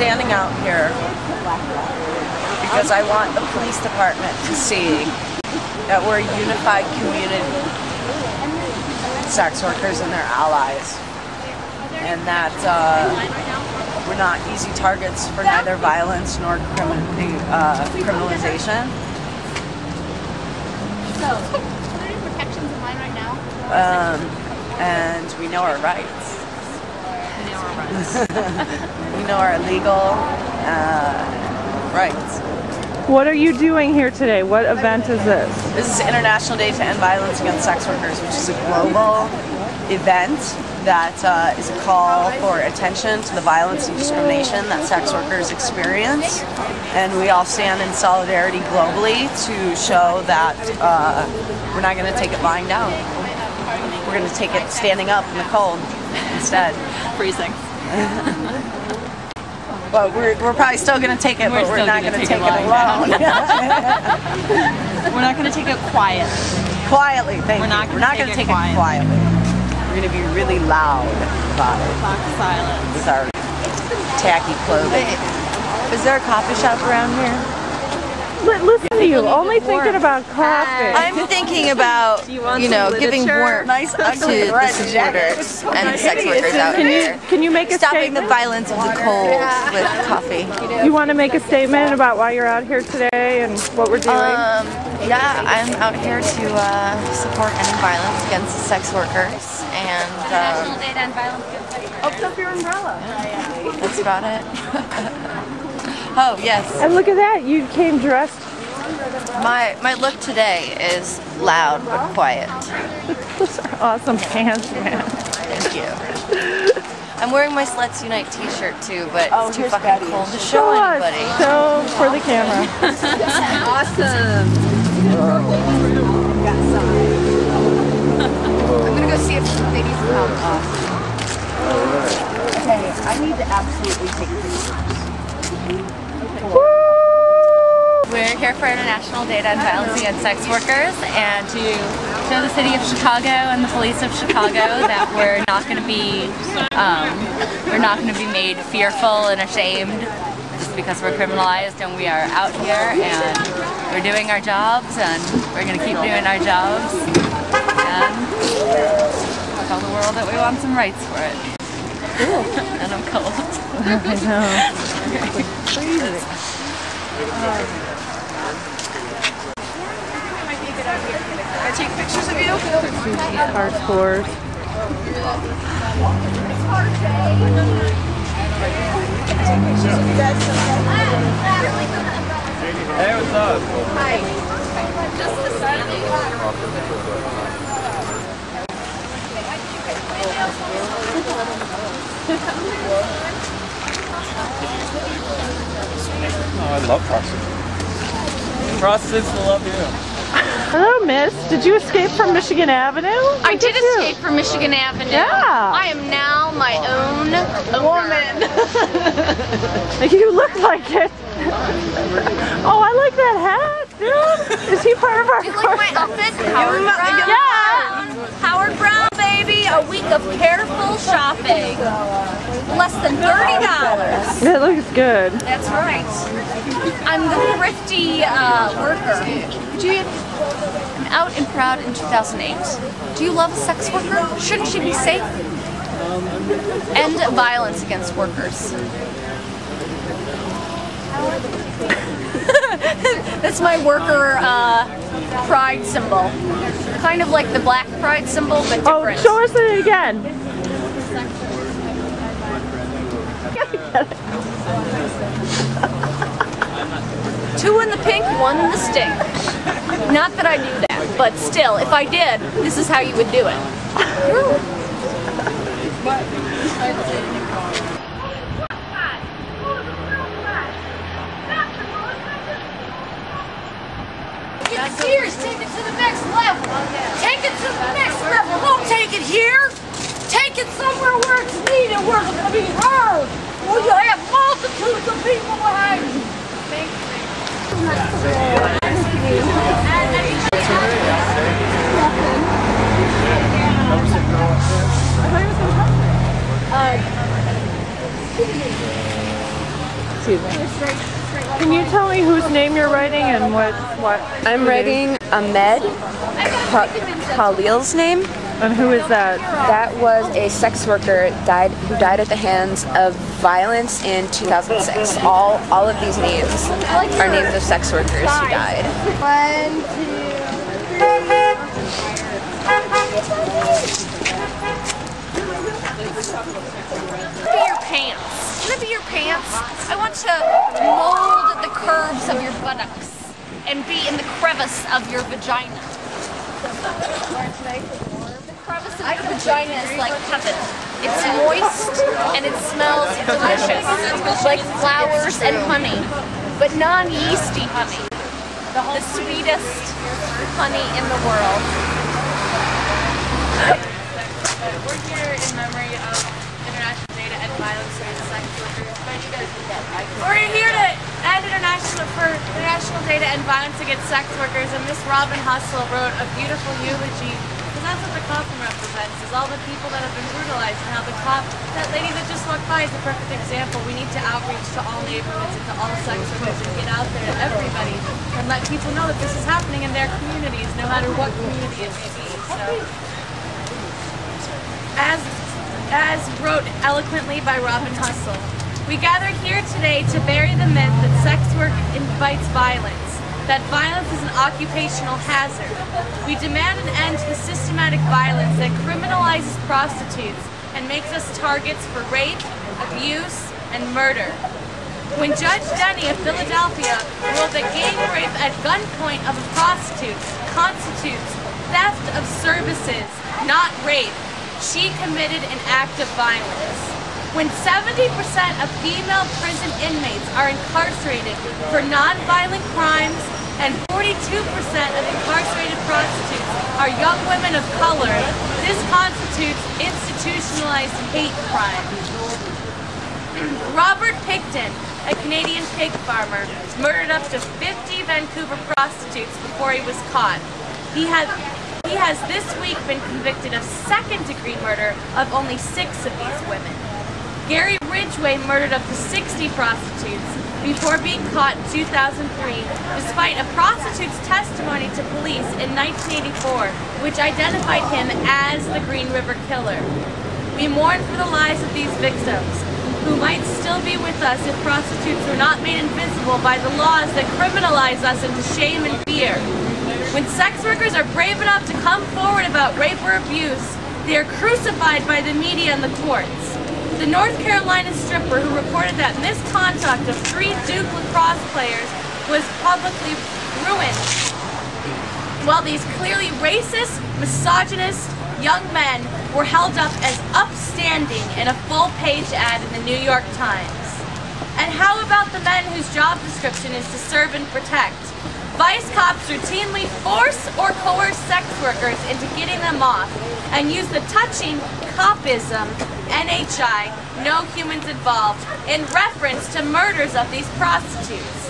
standing out here because I want the police department to see that we're a unified community, sex workers and their allies, and that we're not easy targets for neither violence nor criminalization. So, are there any protections in line right now? And we know our rights. We know our rights. We know our legal rights. What are you doing here today? What event is this? This is International Day to End Violence Against Sex Workers, which is a global event that is a call for attention to the violence and discrimination that sex workers experience. And we all stand in solidarity globally to show that we're not going to take it lying down. We're going to take it standing up in the cold instead. Freezing. But we're probably still going to take it, but we're not going to take it alone. We're not going to take it quietly. Quietly, thank you. We're not going to take it quietly. We're going to be really loud about it. Fox silence. With our tacky clothing. Is there a coffee shop around here? Listen to you, only thinking about coffee. I'm thinking about, you know, giving warmth to the supporters and sex workers out here. Can you make a Stopping statement? the violence of the cold with coffee. You want to make a statement about why you're out here today and what we're doing? Yeah, I'm out here to support ending violence against sex workers and National Day to End Violence Against Sex Workers. Open up your umbrella. that's about it. Oh, yes. And look at that, you came dressed. My look today is loud but quiet. Those are awesome pants, man. Thank you. I'm wearing my Let's Unite t-shirt too, but it's too fucking cold to show Show us. anybody. Show for the camera. Awesome. I'm gonna go see if they need some help. Okay, I need to absolutely take pictures. We're here for International Day to End Violence Against Sex Workers and to show the city of Chicago and the police of Chicago that we're not going to be made fearful and ashamed just because we're criminalized, and we are out here and we're doing our jobs and we're going to keep doing our jobs and tell the world that we want some rights for it. And I'm cold. I know. Can I take pictures of you? Hard scores. Hey, what's up? Hi. Just the Oh, I love prostitutes. Prostitutes will love you. Hello, miss. Did you escape from Michigan Avenue? I did escape from Michigan Avenue. Yeah. I am now my own woman. You look like it. Oh, I like that hat, dude. Is he part of our Do you like my outfit? Howard Brown. Yeah. Howard Brown, baby. A week of careful shopping. Less than $30. That looks good. That's right. I'm the thrifty worker. I'm out and proud in 2008. Do you love a sex worker? Shouldn't she be safe? End violence against workers. That's my worker pride symbol. Kind of like the black pride symbol, but different. Oh, show us it again. Two in the pink, one in the stink. Not that I do that, but still, if I did, this is how you would do it. Serious, take it to the next level. Take it to the next level. Don't take it here. Take it somewhere where it's needed, where it's going to be heard. Where you have multitudes of people behind you. Thank you. name you're writing and what? I'm writing Ahmed, Khalil's name. And who is that? That was a sex worker who died at the hands of violence in 2006. All of these names are names of sex workers who died. 1, 2. Be your pants. Can it be your pants? I want to mold the curves of your buttocks and be in the crevice of your vagina. The crevice of your vagina is like heaven. It's moist and it smells delicious, like flowers and honey, but non-yeasty honey. The sweetest honey in the world. We're here in memory of International Day to End Violence Against Sex Workers. We're here to end International Day to End Violence Against Sex Workers, and Miss Robin Hustle wrote a beautiful eulogy, because that's what the coffin represents, is all the people that have been brutalized, and how that lady that just walked by is a perfect example. We need to outreach to all neighborhoods and to all sex workers and get out there to everybody and let people know that this is happening in their communities, no matter what community it may be. So, as wrote eloquently by Robin Hustle, we gather here today to bury the myth that sex work invites violence, that violence is an occupational hazard. We demand an end to the systematic violence that criminalizes prostitutes and makes us targets for rape, abuse, and murder. When Judge Denny of Philadelphia ruled that gang rape at gunpoint of a prostitute constitutes theft of services, not rape, she committed an act of violence. When 70% of female prison inmates are incarcerated for non-violent crimes and 42% of incarcerated prostitutes are young women of color, this constitutes institutionalized hate crime. Robert Picton, a Canadian pig farmer, murdered up to 50 Vancouver prostitutes before he was caught. He has this week been convicted of second-degree murder of only 6 of these women. Gary Ridgway murdered up to 60 prostitutes before being caught in 2003, despite a prostitute's testimony to police in 1984, which identified him as the Green River Killer. We mourn for the lives of these victims, who might still be with us if prostitutes were not made invisible by the laws that criminalize us into shame and fear. When sex workers are brave enough to come forward about rape or abuse, they are crucified by the media and the courts. The North Carolina stripper who reported that misconduct of 3 Duke lacrosse players was publicly ruined, while these clearly racist, misogynist young men were held up as upstanding in a full-page ad in the New York Times. And how about the men whose job description is to serve and protect? Vice cops routinely force or coerce sex workers into getting them off and use the touching copism, NHI, no humans involved, in reference to murders of these prostitutes.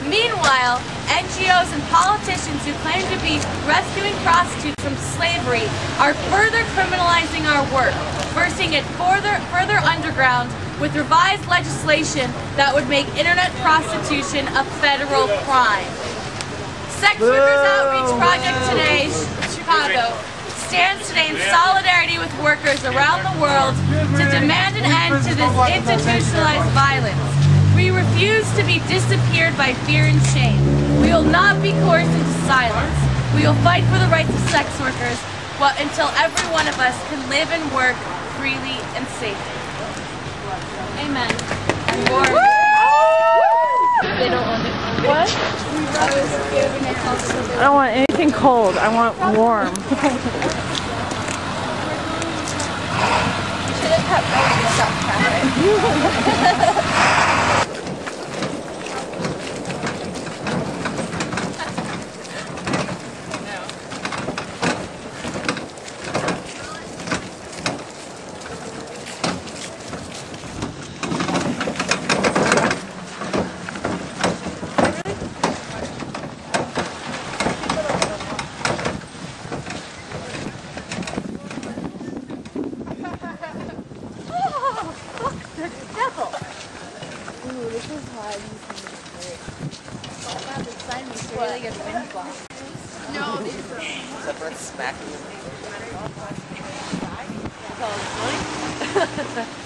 Meanwhile, NGOs and politicians who claim to be rescuing prostitutes from slavery are further criminalizing our work, forcing it further underground with revised legislation that would make internet prostitution a federal crime. Sex Workers Outreach Project Today, Chicago, stands today in solidarity with workers around the world to demand an end to this institutionalized violence. We refuse to be disappeared by fear and shame. We will not be coerced into silence. We will fight for the rights of sex workers until every one of us can live and work freely and safely. Amen. And more. They don't want it. What? I don't want anything cold. I want warm. Should have kept get wind blocked. No. Except for smacking. That's all it's like.